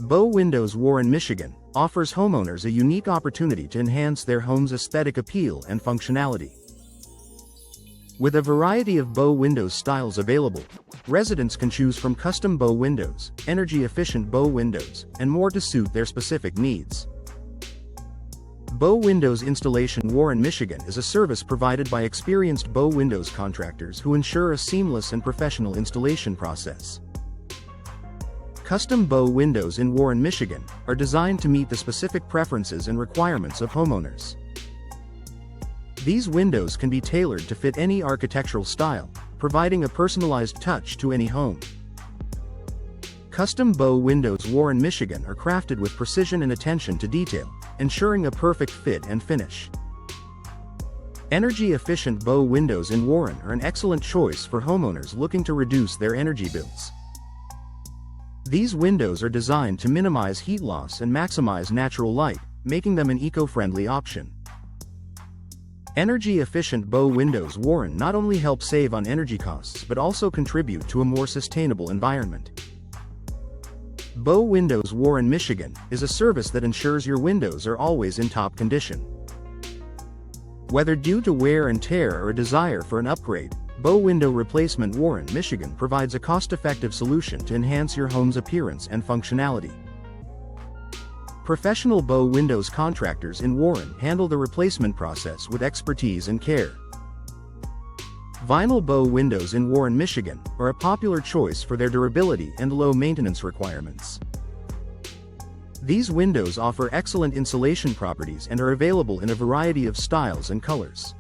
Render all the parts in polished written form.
Bow Windows, Warren, Michigan, offers homeowners a unique opportunity to enhance their home's aesthetic appeal and functionality. With a variety of bow windows styles available, residents can choose from custom bow windows, energy-efficient bow windows, and more to suit their specific needs. Bow Windows Installation. Warren, Michigan is a service provided by experienced bow windows contractors who ensure a seamless and professional installation process. Custom bow windows in Warren, Michigan, are designed to meet the specific preferences and requirements of homeowners. These windows can be tailored to fit any architectural style, providing a personalized touch to any home. Custom bow windows. Warren, Michigan are crafted with precision and attention to detail, ensuring a perfect fit and finish. Energy-efficient bow windows in Warren are an excellent choice for homeowners looking to reduce their energy bills. These windows are designed to minimize heat loss and maximize natural light, making them an eco-friendly option. Energy-efficient bow windows. Warren not only help save on energy costs but also contribute to a more sustainable environment. Bow Windows. Warren, Michigan is a service that ensures your windows are always in top condition. Whether due to wear and tear or a desire for an upgrade, Bow Window Replacement. Warren, Michigan provides a cost-effective solution to enhance your home's appearance and functionality. Professional bow windows contractors in Warren handle the replacement process with expertise and care. Vinyl bow windows in Warren, Michigan are a popular choice for their durability and low maintenance requirements. These windows offer excellent insulation properties and are available in a variety of styles and colors.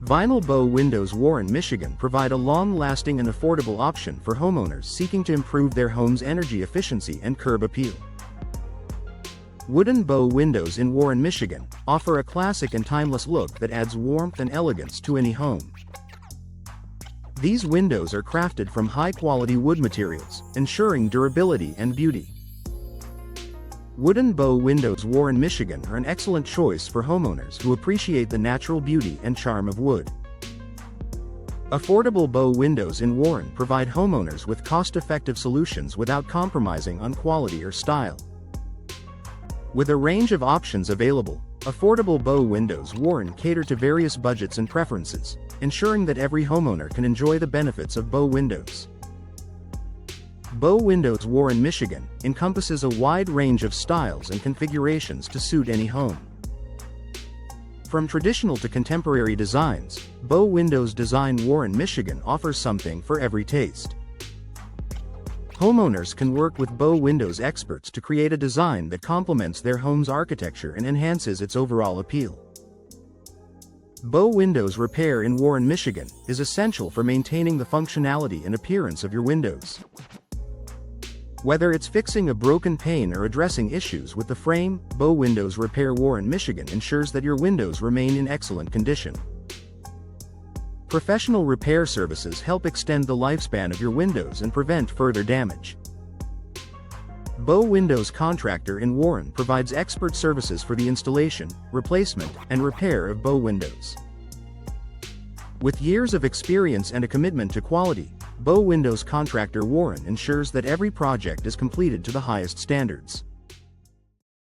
Vinyl bow windows. Warren, Michigan provide a long-lasting and affordable option for homeowners seeking to improve their home's energy efficiency and curb appeal. Wooden bow windows in Warren, Michigan offer a classic and timeless look that adds warmth and elegance to any home. These windows are crafted from high-quality wood materials, ensuring durability and beauty. Wooden bow windows. Warren, Michigan are an excellent choice for homeowners who appreciate the natural beauty and charm of wood. Affordable bow windows in Warren provide homeowners with cost-effective solutions without compromising on quality or style. With a range of options available, affordable bow windows. Warren cater to various budgets and preferences, ensuring that every homeowner can enjoy the benefits of bow windows. Bow Windows. Warren, Michigan encompasses a wide range of styles and configurations to suit any home. From traditional to contemporary designs, Bow Windows Design. Warren, Michigan offers something for every taste. Homeowners can work with Bow Windows experts to create a design that complements their home's architecture and enhances its overall appeal. Bow Windows repair in Warren, Michigan is essential for maintaining the functionality and appearance of your windows. Whether it's fixing a broken pane or addressing issues with the frame, Bow Windows Repair. Warren, Michigan ensures that your windows remain in excellent condition. Professional repair services help extend the lifespan of your windows and prevent further damage. Bow Windows Contractor in Warren provides expert services for the installation, replacement, and repair of bow windows. With years of experience and a commitment to quality, Bow Windows Contractor Warren ensures that every project is completed to the highest standards.